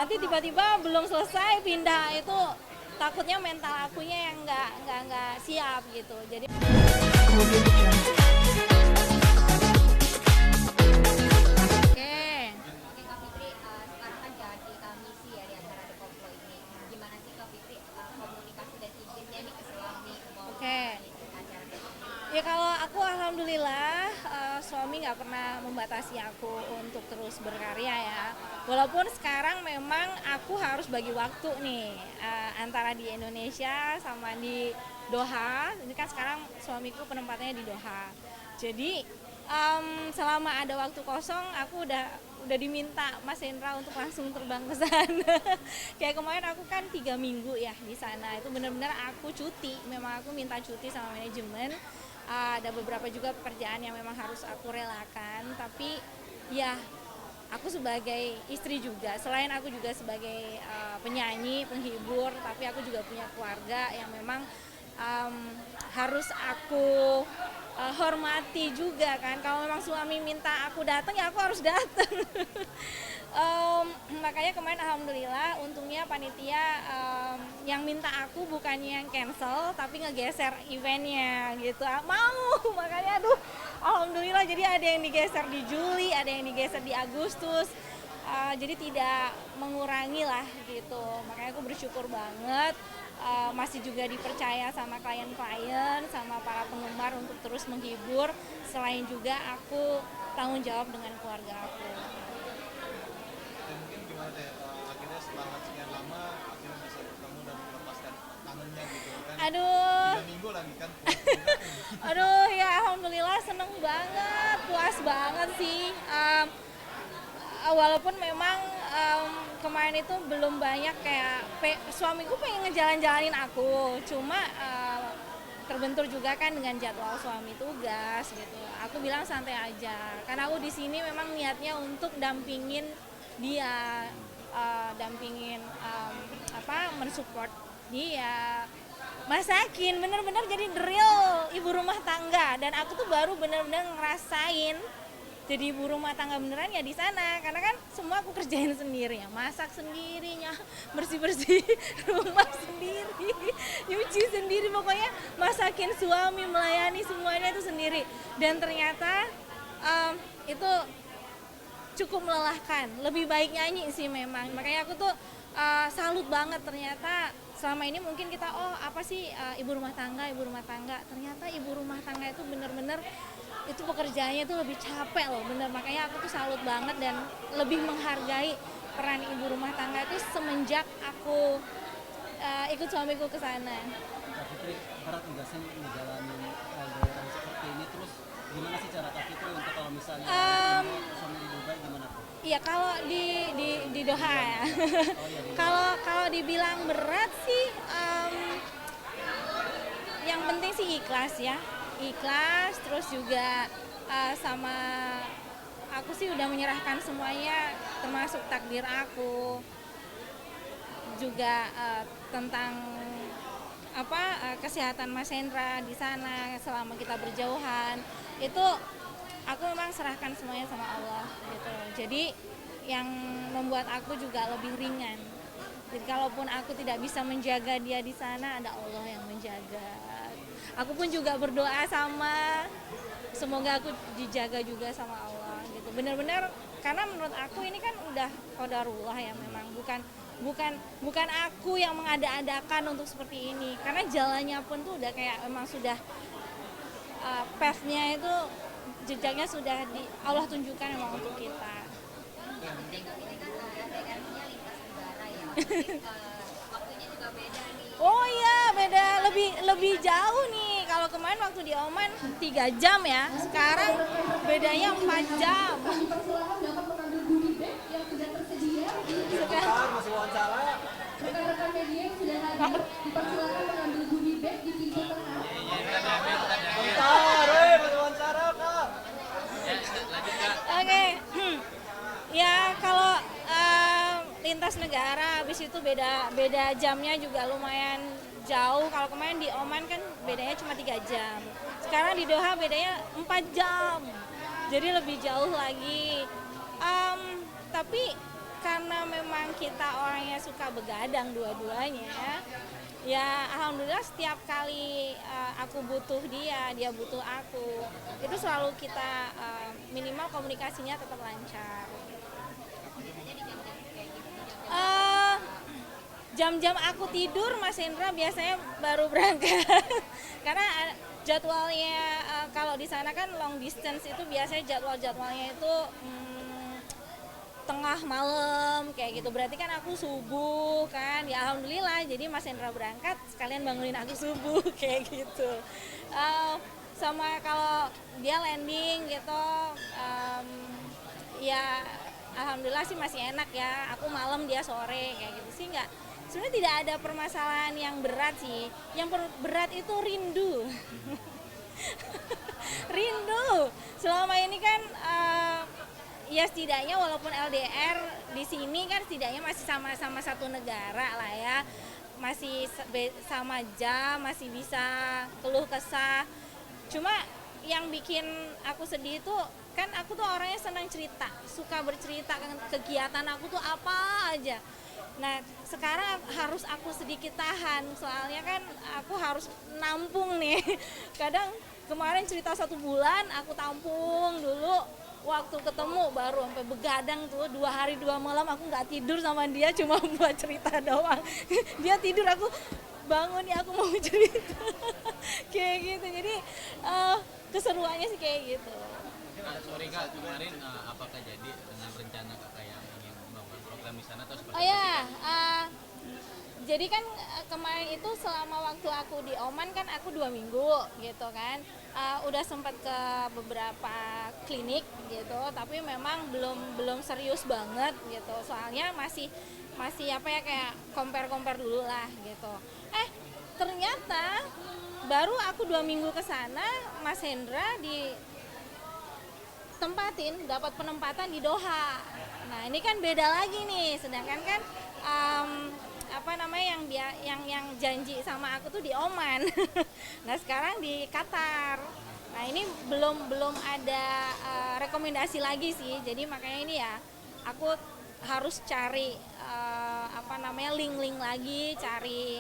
nanti tiba-tiba belum selesai pindah, itu takutnya mental akunya yang nggak siap gitu. Jadi oke. Oke Kak Fitri, sekarang kan jadi misi ya di antara The Koplo ini. Gimana sih Kak Fitri komunikasi dan tipsnya nih ke suami mau Oke. acara ini? Ya kalau aku alhamdulillah suami nggak pernah membatasi aku untuk terus berkarya ya. Walaupun sekarang memang aku harus bagi waktu nih antara di Indonesia sama di Doha. Ini kan sekarang suamiku penempatannya di Doha. Jadi selama ada waktu kosong aku udah diminta Mas Hendra untuk langsung terbang ke sana. Kayak kemarin aku kan 3 minggu ya di sana. Itu benar-benar aku cuti. Memang aku minta cuti sama manajemen. Ada beberapa juga pekerjaan yang memang harus aku relakan, tapi ya aku sebagai istri juga, selain aku juga sebagai penyanyi, penghibur, tapi aku juga punya keluarga yang memang harus aku hormati juga kan. Kalau memang suami minta aku datang ya aku harus datang. Makanya kemarin alhamdulillah untungnya panitia yang minta aku bukannya yang cancel tapi ngegeser eventnya gitu. Mau, makanya aduh alhamdulillah, jadi ada yang digeser di Juli, ada yang digeser di Agustus. Jadi tidak mengurangi lah gitu. Makanya aku bersyukur banget masih juga dipercaya sama klien-klien, sama para penggemar untuk terus menghibur. Selain juga aku tanggung jawab dengan keluarga aku. Dan mungkin gimana deh akhirnya setelah sekian lama akhirnya bisa bertemu dan melepaskan kangennya gitu kan. Aduh, 3 minggu lagi kan. aduh ya alhamdulillah seneng banget, puas banget sih. Walaupun memang kemarin itu belum banyak kayak suamiku pengen ngejalan-jalanin aku, cuma terbentur juga kan dengan jadwal suami tugas gitu. Aku bilang santai aja, karena aku di sini memang niatnya untuk dampingin dia, mensupport dia, masakin, bener-bener jadi the real ibu rumah tangga. Dan aku tuh baru bener-bener ngerasain jadi ibu rumah tangga beneran ya di sana, karena kan semua aku kerjain sendiri ya, masak sendirinya, bersih-bersih rumah sendiri, nyuci sendiri, pokoknya masakin suami, melayani semuanya itu sendiri. Dan ternyata itu cukup melelahkan, lebih baik nyanyi sih memang. Makanya aku tuh salut banget, ternyata selama ini mungkin kita apa sih ibu rumah tangga, ternyata ibu rumah tangga itu bener-bener itu pekerjaannya itu lebih capek loh, bener. Makanya aku tuh salut banget dan lebih menghargai peran ibu rumah tangga itu semenjak aku ikut suamiku ke sana. Kak Fitri, berat nggak sih ngejalanin LDR seperti ini? Terus gimana sih cara Kak Fitri untuk kalau misalnya suami di Dubai gimana tuh? Iya, kalau di Doha ya. Oh iya, Kalau dibilang berat sih, yang penting sih ikhlas ya. Ikhlas, terus juga sama aku sih udah menyerahkan semuanya, termasuk takdir aku juga tentang kesehatan Mas Hendra di sana selama kita berjauhan. Itu aku memang serahkan semuanya sama Allah gitu. Jadi yang membuat aku juga lebih ringan. Jadi kalaupun aku tidak bisa menjaga dia di sana, ada Allah yang menjaga. Aku pun juga berdoa sama, semoga aku dijaga juga sama Allah gitu. Benar-benar, karena menurut aku ini kan udah qadarullah ya, memang bukan aku yang mengada-adakan untuk seperti ini. Karena jalannya pun tuh udah kayak memang sudah path-nya itu, jejaknya sudah Allah tunjukkan memang untuk kita. Yang penting Kak Fitri kan LDR-nya lintas negara ya. Waktunya juga beda nih. Oh iya, beda, lebih jauh nih. Kalau kemarin waktu di Oman 3 jam ya, sekarang bedanya 4 jam. Sekarang masih wawancara. Rekan-rekan media yang sudah hadir dipersilakan mengambil goodie bag di pintu tengah. Bentar, masih wawancara Kak. Oke. Ya kalau lintas negara, habis itu beda jamnya juga lumayan jauh. Kalau kemarin di Oman kan bedanya cuma 3 jam. Sekarang di Doha bedanya 4 jam. Jadi lebih jauh lagi. Tapi karena memang kita orangnya suka begadang dua-duanya, ya alhamdulillah setiap kali aku butuh dia, dia butuh aku, itu selalu kita minimal komunikasinya tetap lancar. Jam-jam aku tidur Mas Hendra biasanya baru berangkat karena jadwalnya kalau di sana kan long distance itu biasanya jadwalnya itu tengah malam kayak gitu, berarti kan aku subuh kan, ya alhamdulillah jadi Mas Hendra berangkat sekalian bangunin aku subuh kayak gitu. Sama kalau dia landing gitu ya alhamdulillah sih masih enak ya, aku malam dia sore kayak gitu sih, nggak, sebenarnya tidak ada permasalahan yang berat sih, yang berat itu rindu. Rindu selama ini kan ya setidaknya walaupun LDR di sini kan setidaknya masih sama-sama satu negara lah ya, masih sama jam, masih bisa keluh kesah. Cuma yang bikin aku sedih itu kan aku tuh orangnya senang cerita, suka bercerita, kegiatan aku tuh apa aja. Nah sekarang harus aku sedikit tahan, soalnya kan aku harus nampung nih. Kadang kemarin cerita 1 bulan aku tampung dulu, waktu ketemu baru sampai begadang tuh 2 hari 2 malam aku nggak tidur sama dia cuma buat cerita doang. Dia tidur aku bangun ya aku mau cerita. Kayak gitu, jadi keseruannya sih kayak gitu. Sorry Kak, kemarin apakah jadi dengan rencana Kakak yang ingin membangun program di sana atau seperti Oh ya, jadi kan kemarin itu selama waktu aku di Oman kan aku 2 minggu gitu kan, udah sempat ke beberapa klinik gitu, tapi memang belum serius banget gitu, soalnya masih apa ya, kayak compare dulu lah gitu. Ternyata baru aku 2 minggu ke sana Mas Hendra dapat penempatan di Doha. Nah ini kan beda lagi nih, sedangkan kan yang janji sama aku tuh di Oman. Nah sekarang di Qatar. Nah ini belum ada rekomendasi lagi sih, jadi makanya ini ya aku harus cari link lagi, cari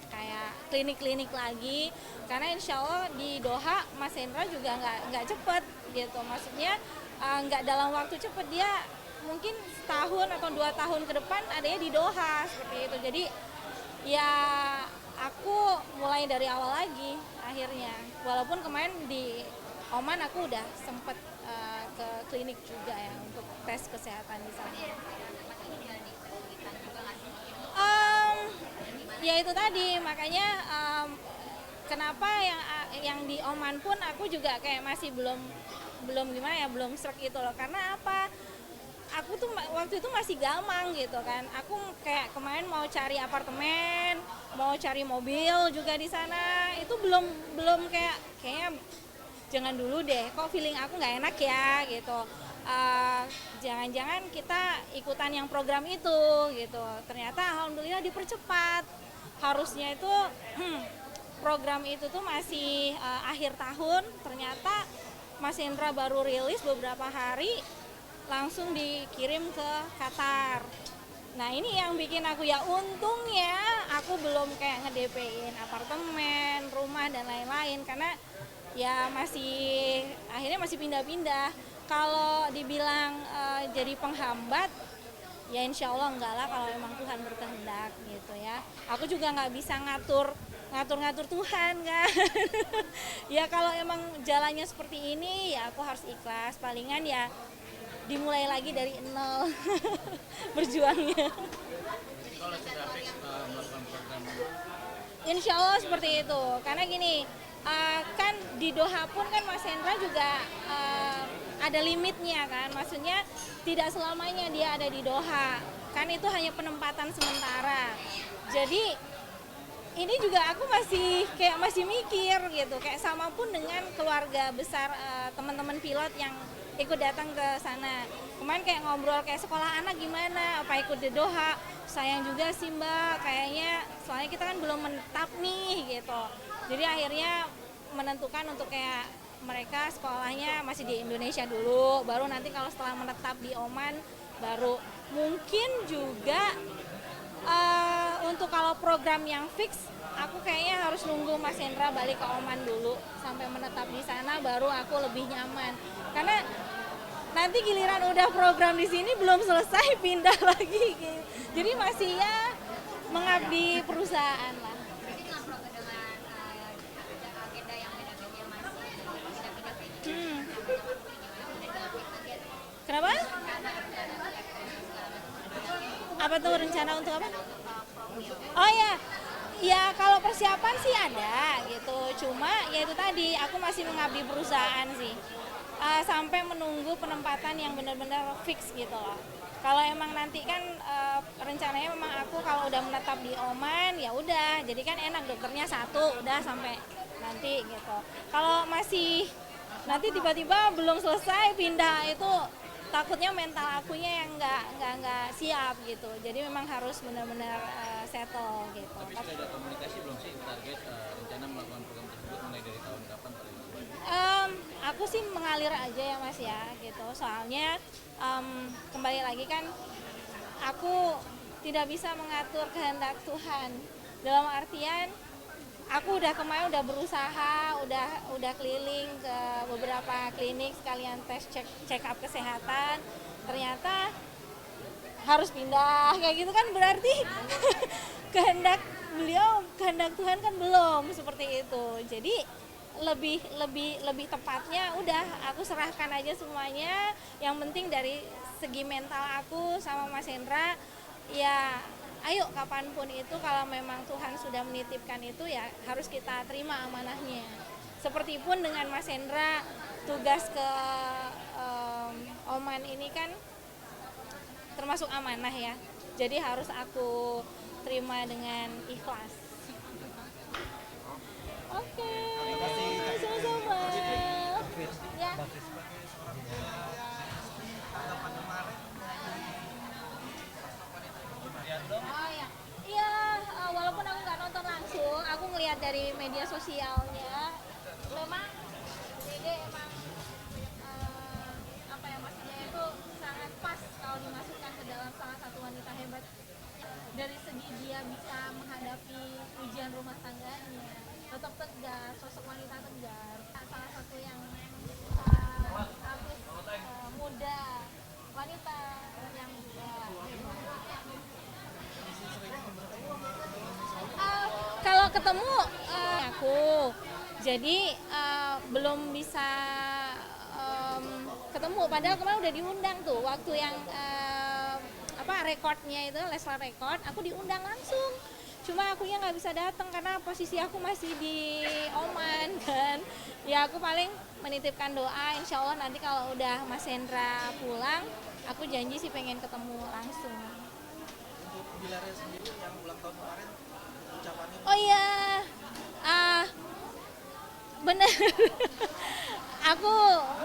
kayak klinik-klinik lagi, karena insya Allah di Doha Mas Hendra juga nggak cepet gitu, maksudnya nggak dalam waktu cepet, dia mungkin setahun atau 2 tahun ke depan adanya di Doha seperti itu. Jadi ya aku mulai dari awal lagi akhirnya, walaupun kemarin di Oman aku udah sempet ke klinik juga ya untuk tes kesehatan di sana. Ya itu tadi makanya kenapa yang di Oman pun aku juga kayak masih belum srek gitu loh, karena apa, aku tuh waktu itu masih gamang gitu kan, aku kayak kemarin mau cari apartemen, mau cari mobil juga di sana, itu belum kayaknya jangan dulu deh, kok feeling aku nggak enak ya gitu. Jangan-jangan kita ikutan yang program itu gitu, ternyata alhamdulillah dipercepat. Harusnya itu program itu tuh masih akhir tahun, ternyata Mas Hendra baru rilis beberapa hari langsung dikirim ke Qatar. Nah ini yang bikin aku, ya untungnya aku belum kayak nge-DP-in apartemen, rumah dan lain-lain, karena ya akhirnya masih pindah-pindah. Kalau dibilang jadi penghambat, ya insya Allah enggak lah kalau memang Tuhan berkehendak gitu ya. Aku juga nggak bisa ngatur Tuhan kan. Ya kalau emang jalannya seperti ini ya aku harus ikhlas, palingan ya dimulai lagi dari nol. Berjuangnya. Jadi kalau sudah fix melakukan program, Insya Allah seperti itu, karena gini, kan di Doha pun kan Mas Hendra juga ada limitnya kan, maksudnya tidak selamanya dia ada di Doha, kan itu hanya penempatan sementara. Jadi ini juga aku masih mikir gitu, kayak sama pun dengan keluarga besar teman-teman pilot yang ikut datang ke sana. Kemarin kayak ngobrol kayak sekolah anak gimana, apa ikut di Doha, sayang juga sih Mbak, kayaknya soalnya kita kan belum menetap nih gitu. Jadi akhirnya menentukan untuk kayak mereka sekolahnya masih di Indonesia dulu, baru nanti kalau setelah menetap di Oman baru mungkin juga untuk kalau program yang fix aku kayaknya harus nunggu Mas Hendra balik ke Oman dulu sampai menetap di sana baru aku lebih nyaman. Karena nanti giliran udah program di sini belum selesai pindah lagi gitu. Jadi masih ya mengabdi perusahaan lah. Berarti dengan program dengan agenda yang beda-beda masih pindah-pindah kayak gitu. Kenapa? Apa tuh rencana untuk apa? Oh ya, ya kalau persiapan sih ada gitu. Cuma ya itu tadi aku masih mengabdi perusahaan sih. Sampai menunggu penempatan yang benar-benar fix gitu loh. Kalau emang nanti kan rencananya memang aku kalau udah menetap di Oman ya udah, jadi kan enak dokternya satu udah sampai nanti gitu. Kalau masih nanti tiba-tiba belum selesai pindah itu takutnya mental akunya yang nggak siap gitu. Jadi memang harus benar-benar settle gitu. Tapi sudah ada komunikasi belum sih target rencana melakukan program tersebut mulai dari tahun kapan paling lambat? Aku sih mengalir aja ya Mas ya gitu. Soalnya kembali lagi kan aku tidak bisa mengatur kehendak Tuhan. Dalam artian aku udah kemarin udah berusaha, udah keliling ke beberapa klinik sekalian tes check up kesehatan. Ternyata harus pindah kayak gitu kan berarti kehendak Tuhan kan belum seperti itu. Jadi lebih tepatnya udah aku serahkan aja semuanya. Yang penting dari segi mental aku sama Mas Hendra ya ayo kapanpun itu kalau memang Tuhan sudah menitipkan itu ya harus kita terima amanahnya. Seperti pun dengan Mas Hendra tugas ke Oman ini kan termasuk amanah ya. Jadi harus aku terima dengan ikhlas. Oke. Sama-sama. Ya. Oh ya, iya. Walaupun aku nggak nonton langsung, aku ngelihat dari media sosialnya. Memang Dede emang apa ya maksudnya itu sangat pas kalau dimasukkan ke dalam salah satu wanita hebat. Dari segi dia bisa menghadapi ujian rumah tangganya, tetap tegar, sosok wanita tegar. Salah satu yang habis muda, wanita yang muda. Kalau ketemu aku, jadi belum bisa ketemu. Padahal kemarin udah diundang tuh waktu yang rekodnya itu Leslar record, aku diundang langsung. Cuma aku yang nggak bisa datang karena posisi aku masih di Oman kan. Ya aku paling menitipkan doa, insya Allah nanti kalau udah Mas Hendra pulang, aku janji sih pengen ketemu langsung. Untuk Bilarnya sendiri yang ulang tahun kemarin ucapannya Oh iya, bener. Aku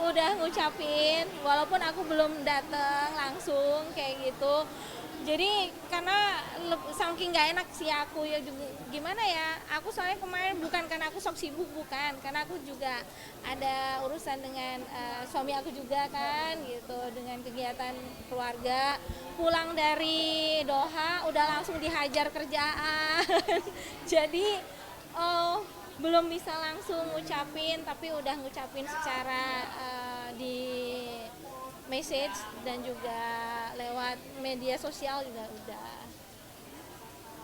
udah ngucapin, walaupun aku belum datang langsung kayak gitu. Jadi karena saking nggak enak sih aku ya juga, gimana ya? Aku soalnya kemarin bukan karena aku sok sibuk, bukan, karena aku juga ada urusan dengan suami aku juga kan, gitu, dengan kegiatan keluarga. Pulang dari Doha udah langsung dihajar kerjaan. Jadi belum bisa langsung ngucapin, tapi udah ngucapin secara di message dan juga lewat media sosial juga udah.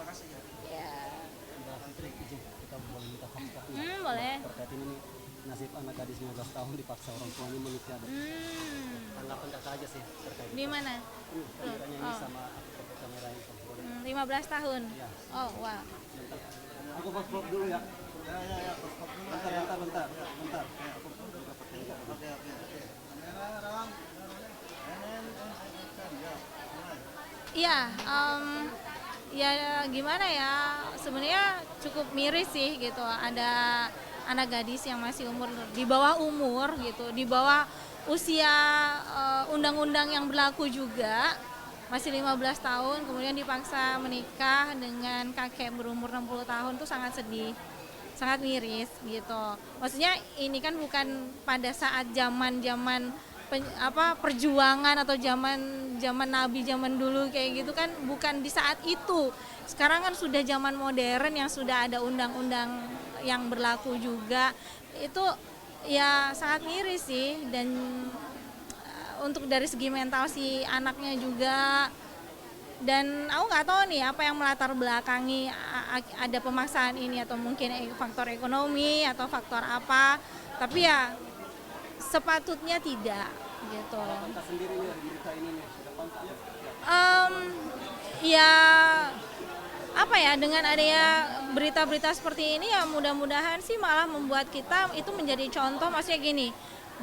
terima kasih ya. Ya. Mbak Fitri, izin kita boleh minta fakta Boleh. terkait ini nih, nasib anak gadis 15 tahun dipaksa orang tuanya menikah. Tanggapan kakak aja sih terkait Di mana? kameranya ini sama aku kamera ini sama boleh. 15 tahun. Ya. Oh, wow. Aku vlog dulu ya. Ya, Bentar. oke. Kamera Ram. Iya, ya gimana ya, sebenarnya cukup miris sih gitu. Ada anak gadis yang masih di bawah umur gitu, di bawah usia undang-undang yang berlaku juga, masih 15 tahun, kemudian dipaksa menikah dengan kakek berumur 60 tahun tuh sangat sedih sangat miris gitu. Maksudnya ini kan bukan pada saat zaman-zaman perjuangan atau zaman Nabi zaman dulu kayak gitu kan, bukan di saat itu. Sekarang kan sudah zaman modern yang sudah ada undang-undang yang berlaku juga. Itu ya sangat miris sih, dan untuk dari segi mental si anaknya juga. Dan aku nggak tahu nih apa yang melatar belakangi ada pemaksaan ini, atau mungkin faktor ekonomi atau faktor apa, tapi ya sepatutnya tidak gitu. Kita sendiri nih dari berita ini nih, sudah kontak ya? Ya apa ya, dengan adanya berita-berita seperti ini ya mudah-mudahan sih malah membuat kita itu menjadi contoh. Maksudnya gini,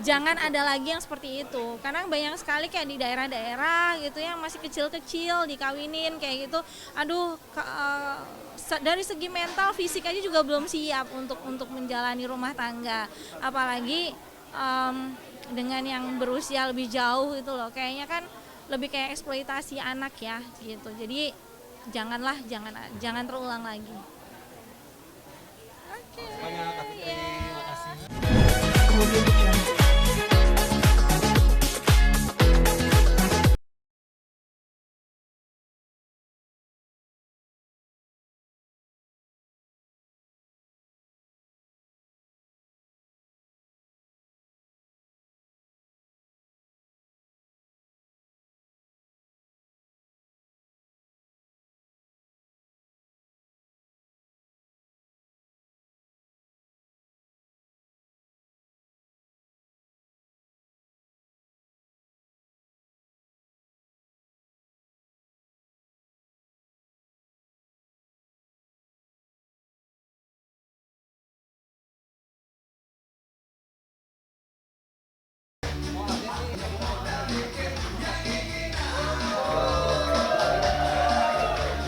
jangan ada lagi yang seperti itu, karena banyak sekali kayak di daerah-daerah gitu yang masih kecil-kecil dikawinin kayak gitu. Aduh, dari segi mental fisik aja juga belum siap untuk menjalani rumah tangga, apalagi dengan yang berusia lebih jauh itu loh, kayaknya kan lebih kayak eksploitasi anak ya gitu. Jadi jangan terulang lagi. Oke. Banyak Kak Fitri, terima kasih.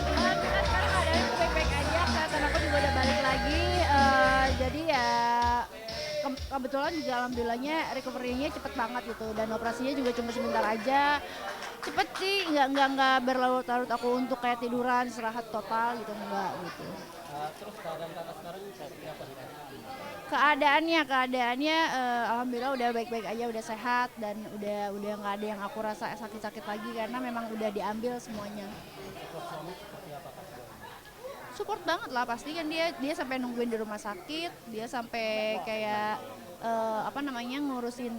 Sekarang keadaannya baik-baik aja, kesehatan aku juga udah balik lagi. Jadi ya kebetulan juga alhamdulillahnya recovery-nya cepet banget gitu, dan operasinya juga cuma sebentar aja. Cepet sih, nggak berlarut-larut aku untuk kayak tiduran, istirahat total gitu, enggak gitu. Terus keadaan kakak sekarang seperti apa nih? Keadaannya alhamdulillah udah baik-baik aja, udah sehat, dan udah nggak ada yang aku rasa sakit-sakit lagi karena memang udah diambil semuanya. Support suami seperti apa kak? Support banget lah, pasti kan dia sampai nungguin di rumah sakit, dia sampai kayak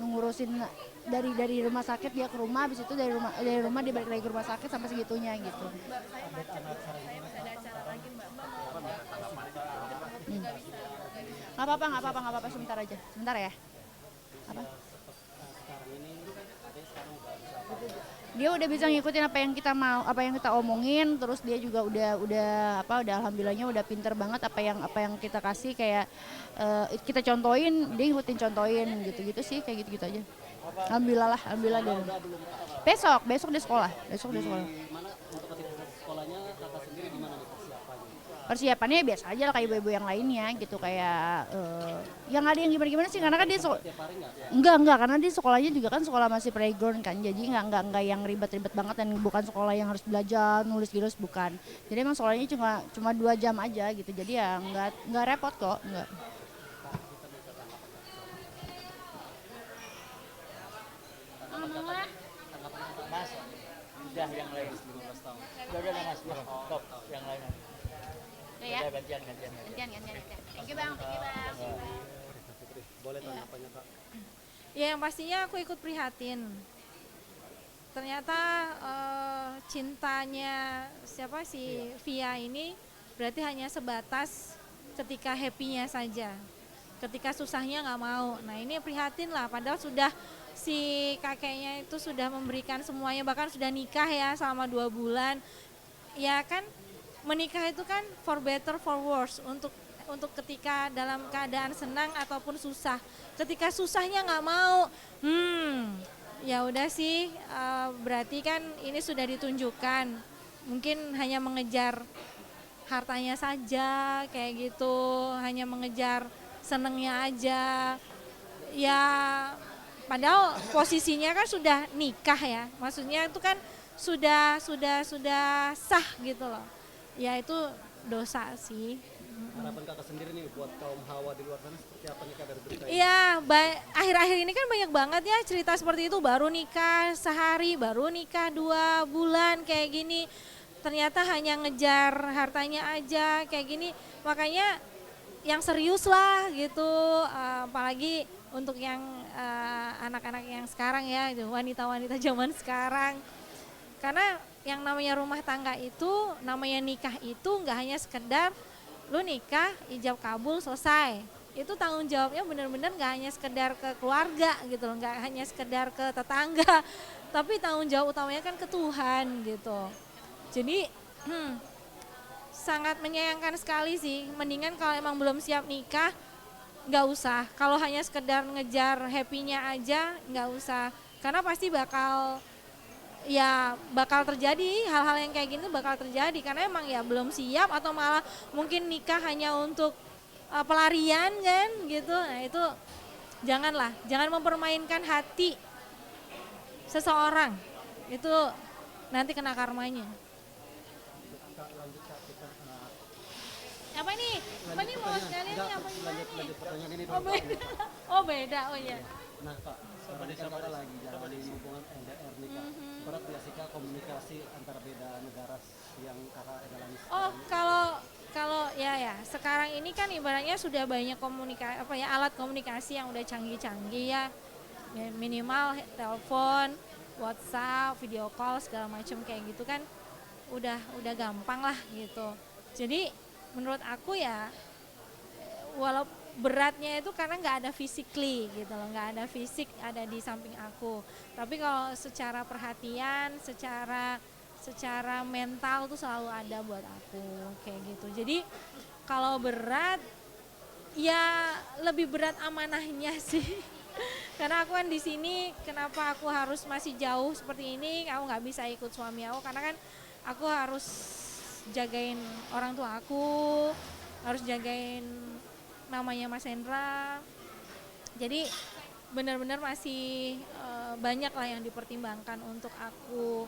ngurusin dari rumah sakit dia ke rumah, habis itu dari rumah dia balik lagi ke rumah sakit sampai segitunya gitu. Nggak apa-apa, sebentar aja, sebentar ya. Apa? Dia udah bisa ngikutin apa yang kita mau, apa yang kita omongin, terus dia juga udah alhamdulillahnya udah pinter banget apa yang kita kasih, kayak kita contohin, dia contohin gitu sih, kayak gitu aja. Alhamdulillah dia. Besok dia sekolah. Mana untuk aktivitas sekolahnya kakak sendiri gimana nih persiapannya? Persiapannya biasa aja lah kayak ibu-ibu yang lainnya gitu, kayak yang ada yang gimana sih, karena kan dia Tiap hari nggak? enggak, karena di sekolahnya juga kan sekolah masih playground kan, jadi nggak yang ribet-ribet banget, dan bukan sekolah yang harus belajar nulis bukan. Jadi emang sekolahnya cuma 2 jam aja gitu, jadi ya nggak repot kok, nggak. Mas, udah yang lain 15 tahun. udah mas, top yang lain Udah ya, udah gantian gantian. Thank you bang. Boleh tanggapannya kak? Ya yang pastinya aku ikut prihatin. Ternyata cintanya Via ini berarti hanya sebatas ketika happy-nya saja. Ketika susahnya nggak mau. Nah ini prihatin lah, padahal sudah si kakeknya itu sudah memberikan semuanya, bahkan sudah nikah ya selama 2 bulan. Ya kan, menikah itu kan for better for worse, untuk ketika dalam keadaan senang ataupun susah. Ketika susahnya nggak mau, ya udah sih, berarti kan ini sudah ditunjukkan. Mungkin hanya mengejar hartanya saja kayak gitu, hanya mengejar senengnya aja. Ya padahal posisinya kan sudah nikah ya, maksudnya itu kan sudah sah gitu loh. Ya itu dosa sih. Harapan kakak sendiri nih buat kaum hawa di luar sana seperti apa nih kak dari berita ini? Iya, akhir-akhir ini kan banyak banget ya cerita seperti itu, baru nikah sehari, baru nikah 2 bulan kayak gini. Ternyata hanya ngejar hartanya aja kayak gini. Makanya yang serius lah gitu, apalagi untuk yang anak-anak yang sekarang ya, itu wanita-wanita zaman sekarang. Karena yang namanya rumah tangga itu, namanya nikah itu nggak hanya sekedar lu nikah, ijab kabul, selesai. Itu tanggung jawabnya benar-benar nggak hanya sekedar ke keluarga gitu loh, nggak hanya sekedar ke tetangga, tapi tanggung jawab utamanya kan ke Tuhan gitu. Jadi sangat menyayangkan sekali sih, mendingan kalau emang belum siap nikah, nggak usah. Kalau hanya sekedar ngejar happy-nya aja, nggak usah. Karena pasti bakal terjadi hal-hal yang kayak gini bakal terjadi karena emang ya belum siap atau malah mungkin nikah hanya untuk pelarian kan gitu. Nah itu jangan mempermainkan hati seseorang, itu nanti kena karmanya. Kak, lanjut kak kita Apa nih mau sekalian nih apa gimana nih? lanjut pertanyaan ini Oh dulu. beda, oh beda, oh iya. Nah kak, sekarang kan kakak lagi jalanin hubungan LDR nih kak. Berat nggak sih kak komunikasi antara beda negara yang kakak jalani Oh sekarang? kalau ya sekarang ini kan ibaratnya sudah banyak alat komunikasi yang udah canggih-canggih ya, minimal telepon, WhatsApp, video call segala macam kayak gitu kan udah gampang lah gitu. Jadi menurut aku ya walau beratnya itu karena nggak ada physically gitu loh, nggak ada fisik ada di samping aku. Tapi kalau secara perhatian, secara mental tuh selalu ada buat aku kayak gitu. Jadi kalau berat ya lebih berat amanahnya sih. Karena aku kan di sini, kenapa aku harus masih jauh seperti ini? Aku nggak bisa ikut suami aku karena kan aku harus jagain orang tua aku, harus jagain namanya Mas Hendra. Jadi benar-benar masih banyak lah yang dipertimbangkan untuk aku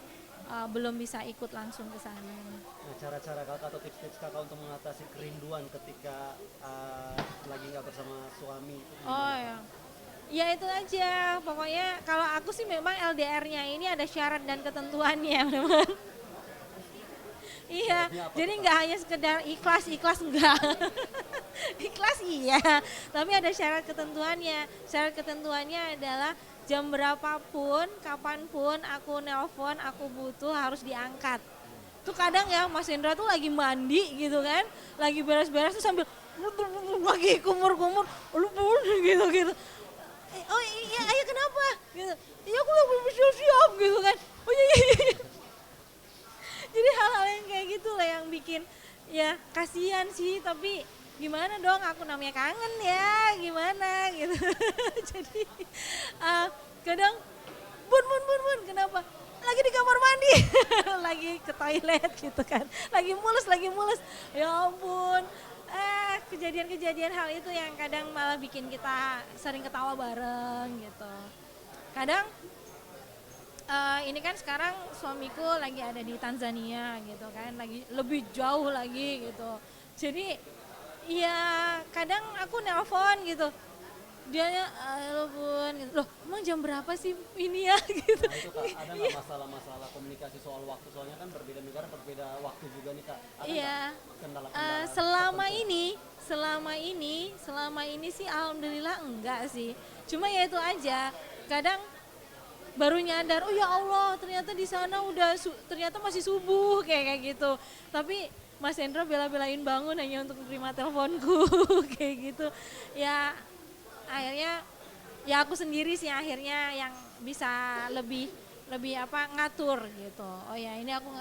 belum bisa ikut langsung ke sana. Nah, cara-cara kakak atau tips-tips kakak untuk mengatasi kerinduan ketika lagi nggak bersama suami itu gimana, Oh Kak? ya. Ya itu aja, pokoknya kalau aku sih memang LDR-nya ini ada syarat dan ketentuannya memang. Iya, Syaratnya apa jadi tuh, Kak? nggak hanya sekedar ikhlas enggak. Ikhlas iya, tapi ada syarat ketentuannya. Syarat ketentuannya adalah jam berapapun, kapanpun aku nelpon, aku butuh harus diangkat. Tuh kadang ya Mas Indra tuh lagi mandi gitu kan, lagi beres-beres tuh sambil lagi kumur-kumur, lu gitu. Oh iya, ayah kenapa? Gitu. Iya aku lagi bersiap-siap gitu kan. Oh iya. Jadi hal-hal yang kayak gitu lah yang bikin ya kasihan sih, tapi gimana dong, aku namanya kangen ya, gimana gitu. Jadi kadang bun kenapa? Lagi di kamar mandi, lagi ke toilet gitu kan, lagi mulus. Ya ampun, kejadian-kejadian hal itu yang kadang malah bikin kita sering ketawa bareng gitu. Kadang ini kan sekarang suamiku lagi ada di Tanzania gitu kan, lagi lebih jauh lagi gitu. Jadi ya kadang aku nelpon gitu, dianya telepon gitu, loh emang jam berapa sih ini ya gitu. Nah itu Kak, ada nggak masalah-masalah komunikasi soal waktu? Soalnya kan berbeda negara, berbeda waktu juga nih Kak. Ada Iya. nggak kendala-kendala Selama ini sih alhamdulillah enggak sih. Cuma ya itu aja, kadang baru nyadar, oh ya Allah ternyata di sana udah ternyata masih subuh kayak gitu. Tapi Mas Hendra bela-belain bangun hanya untuk menerima teleponku kayak gitu. Ya akhirnya ya aku sendiri sih akhirnya yang bisa lebih ngatur gitu. Oh ya ini aku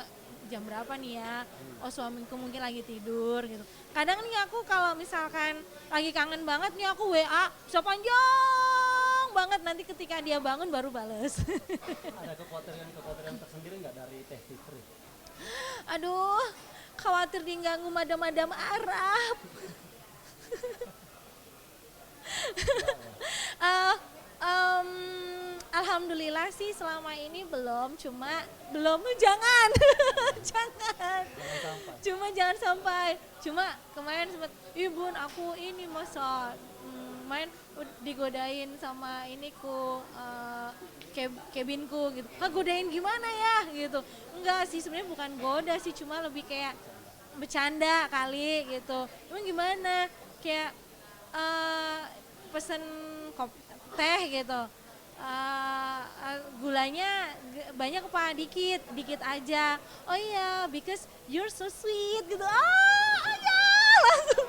jam berapa nih ya? Oh suamiku mungkin lagi tidur gitu. Kadang nih aku kalau misalkan lagi kangen banget nih aku WA bisa panjang banget, nanti ketika dia bangun baru bales. Ada kekhawatiran tersendiri nggak dari Teh Fitri? Aduh, khawatir diganggu madam-madam Arab. Alhamdulillah sih selama ini belum, jangan, jangan, cuma jangan sampai. Cuma kemarin sempat, bun aku ini masa main digodain sama iniku, cabinku gitu. Godain gimana ya gitu. Enggak sih, sebenarnya bukan goda sih, cuma lebih kayak bercanda kali gitu. Emang gimana? Kayak pesen teh gitu. Gulanya banyak apa dikit aja. Oh iya, because you're so sweet gitu. Aja langsung.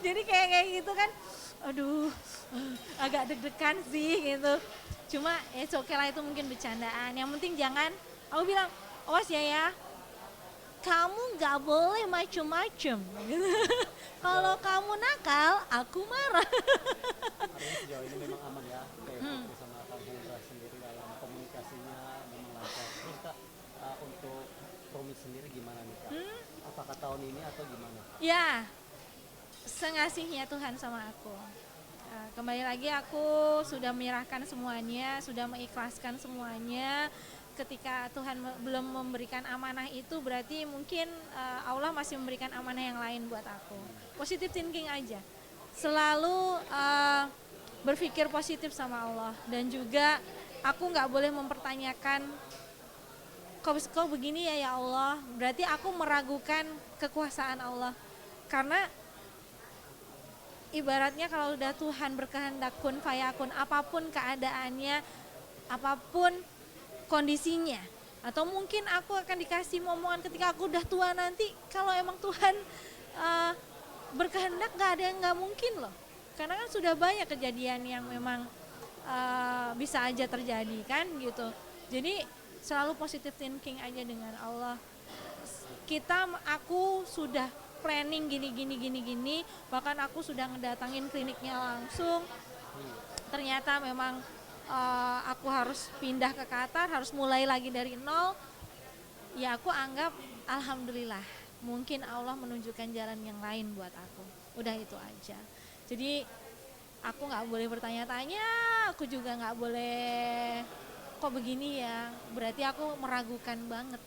Jadi kayak gitu kan. Aduh, agak deg-degan sih gitu. Cuma oke lah, itu mungkin bercandaan. Yang penting jangan, aku bilang, awas ya, kamu nggak boleh macem-macem. Gitu. Kalau kamu nakal, aku marah. Artinya sejauh ini memang aman ya, kayak Putri sama Kak Hendra sendiri dalam komunikasinya memang lancar. Terus Kak, untuk komit sendiri gimana nih Kak? Apakah tahun ini atau gimana? Ya, sengasihnya Tuhan sama aku. Kembali lagi, aku sudah menyerahkan semuanya, sudah mengikhlaskan semuanya. Ketika Tuhan belum memberikan amanah itu, berarti mungkin Allah masih memberikan amanah yang lain buat aku. Positive thinking aja, selalu berpikir positif sama Allah. Dan juga aku nggak boleh mempertanyakan, kok begini ya Allah, berarti aku meragukan kekuasaan Allah. Karena ibaratnya kalau udah Tuhan berkehendak kun fayakun, apapun keadaannya, apapun kondisinya, atau mungkin aku akan dikasih momongan ketika aku udah tua nanti, kalau emang Tuhan berkehendak, gak ada yang gak mungkin loh, karena kan sudah banyak kejadian yang memang bisa aja terjadi kan gitu. Jadi selalu positive thinking aja dengan Allah. Aku sudah planning gini, bahkan aku sudah ngedatangin kliniknya langsung. Ternyata memang aku harus pindah ke Qatar, harus mulai lagi dari nol. Ya aku anggap alhamdulillah, mungkin Allah menunjukkan jalan yang lain buat aku. Udah itu aja. Jadi aku nggak boleh bertanya-tanya, aku juga nggak boleh kok begini ya. Berarti aku meragukan banget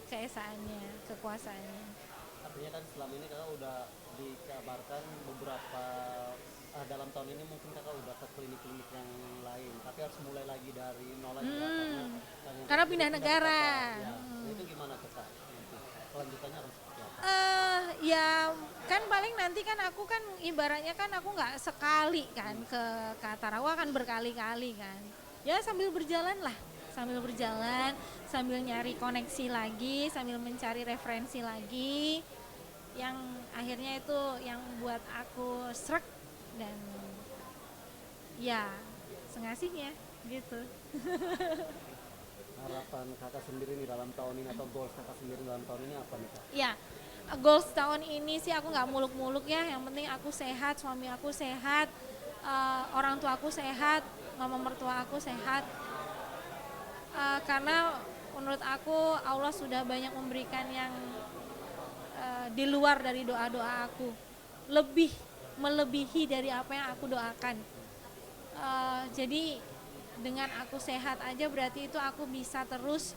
keesaannya, kekuasaannya. Artinya kan selama ini Kakak udah dikabarkan beberapa dalam tahun ini mungkin Kakak udah ke klinik-klinik yang lain, tapi harus mulai lagi dari nol lagi karena pindah negara. Ya, itu gimana tuh Kak? Kelanjutannya harus seperti apa? Ya kan paling nanti kan aku kan ibaratnya kan aku nggak sekali kan ke Qatar, aku akan berkali-kali kan. Ya sambil berjalan, sambil nyari koneksi lagi, sambil mencari referensi lagi, yang akhirnya itu yang buat aku srek. Dan ya sengasihnya gitu. Harapan Kakak sendiri nih dalam tahun ini, atau goals Kakak sendiri dalam tahun ini apa nih Kak? Ya, goals tahun ini sih aku nggak muluk-muluk ya, yang penting aku sehat, suami aku sehat, orang tua aku sehat, mama mertua aku sehat. Karena menurut aku Allah sudah banyak memberikan yang di luar dari doa-doa aku, melebihi dari apa yang aku doakan. Jadi dengan aku sehat aja berarti itu aku bisa terus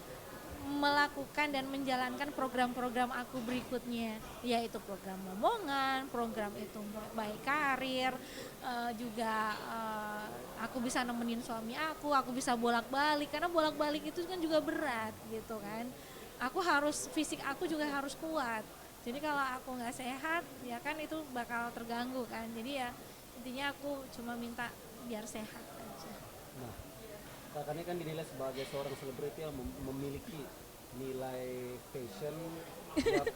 melakukan dan menjalankan program-program aku berikutnya, yaitu program momongan, program itu baik karir, juga aku bisa nemenin suami aku bisa bolak-balik, karena bolak-balik itu kan juga berat gitu kan. Aku harus, fisik aku juga harus kuat. Jadi kalau aku nggak sehat, ya kan itu bakal terganggu kan. Jadi ya intinya aku cuma minta biar sehat aja. Nah, Kakak ini kan dinilai sebagai seorang selebriti yang memiliki nilai fashion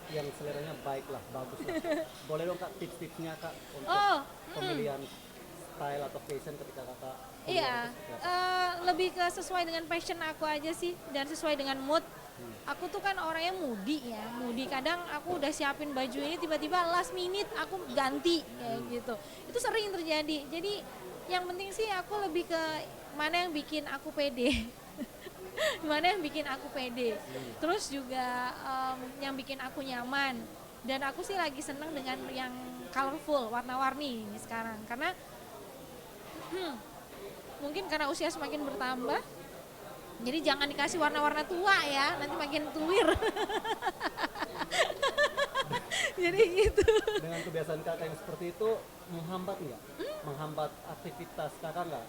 yang seleranya baik lah, bagus lah. Boleh dong Kak tips-tipsnya Kak untuk pemilihan style atau fashion ketika Kakak? Iya, lebih ke sesuai dengan passion aku aja sih, dan sesuai dengan mood. Aku tuh kan orangnya moody. Kadang aku udah siapin baju ini, tiba-tiba last minute aku ganti kayak gitu. Itu sering terjadi. Jadi yang penting sih aku lebih ke mana yang bikin aku pede. Terus juga yang bikin aku nyaman. Dan aku sih lagi seneng dengan yang colorful, warna-warni sekarang. Karena Mungkin karena usia semakin bertambah, jadi jangan dikasih warna-warna tua ya, nanti makin tuwir. Jadi gitu. Dengan kebiasaan kakak yang seperti itu menghambat nggak? Menghambat aktivitas kakak nggak?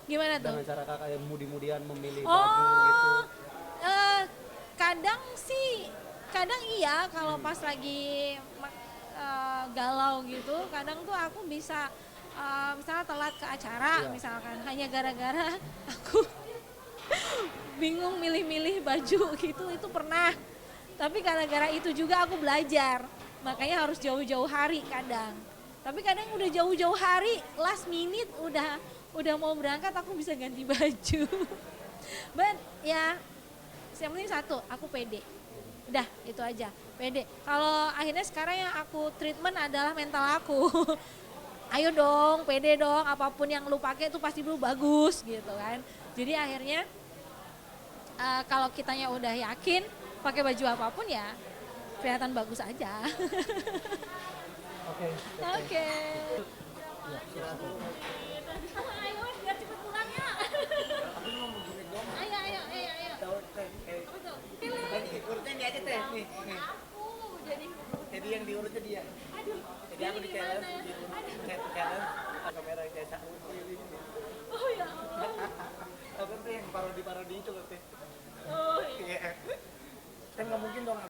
Gimana tuh? Dengan cara kakak yang mudi-mudian memilih baju Oh, gitu. kadang sih, kadang iya kalau pas lagi galau gitu, kadang tuh aku bisa misalnya telat ke acara, Iya. misalkan hanya gara-gara aku bingung milih-milih baju gitu, itu pernah. Tapi gara-gara itu juga aku belajar, makanya harus jauh-jauh hari kadang. Tapi kadang udah jauh-jauh hari, last minute udah mau berangkat aku bisa ganti baju. But ya, yang penting satu, aku pede. Udah, itu aja, pede. Kalau akhirnya sekarang yang aku treatment adalah mental aku. Ayo dong, pede dong, apapun yang lu pakai itu pasti lu bagus gitu kan. Jadi akhirnya kalau kitanya udah yakin pakai baju apapun ya kelihatan bagus aja. Oke. Oke. Ayo biar cepet pulang ya. Ayo. Betul. Pilih. Urutnya dia aja teh. Nih. Aku jadi. Jadi yang diurutnya dia. Aduh. Jadi aku di challenge, Aduh. challenge kamera saya. Oh ya Allah.